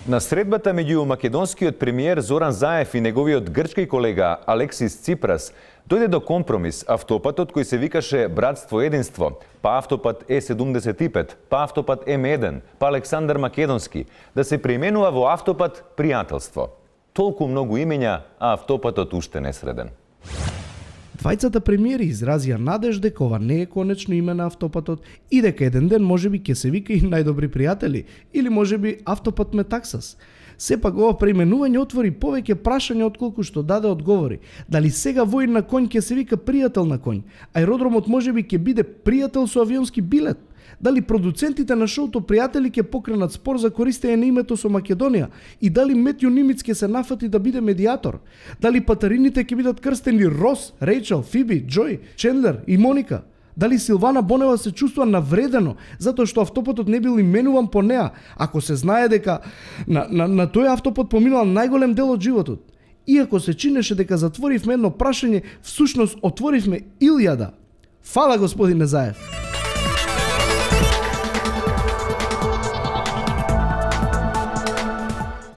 На средбата меѓу македонскиот премиер Зоран Заев и неговиот грчки колега Алексис Ципрас дојде до компромис автопатот кој се викаше Братство единство, па автопат Е75, па автопат М1, па Александар Македонски, да се преименува во автопат Пријателство. Толку многу имења, а автопатот уште не среден. Двајцата премиери изразија надеж дека ова не е конечно име на автопатот и дека еден ден можеби ќе се вика и најдобри пријатели или можеби автопат Метаксас. Сепак ова преименување отвори повеќе прашања отколку што даде одговори. Дали сега воин на конј ќе се вика пријател на конј, аеродромот можеби ќе биде пријател со авионски билет? Дали продуцентите на шоуто Пријатели ќе покренат спор за користење на името со Македонија и дали Метју Нимиц ќе се нафати да биде медијатор? Дали патарините ќе бидат крстени Рос, Рейчел, Фиби, Џој, Чендлер и Моника? Дали Силвана Бонева се чувствува навредено затоа што автопатот не бил именуван по неа, ако се знае дека на тој автопат поминал најголем дел од животот? Иако се чинеше дека затворивме едно прашање, всушност отворивме илјада. Фала, господине Заев!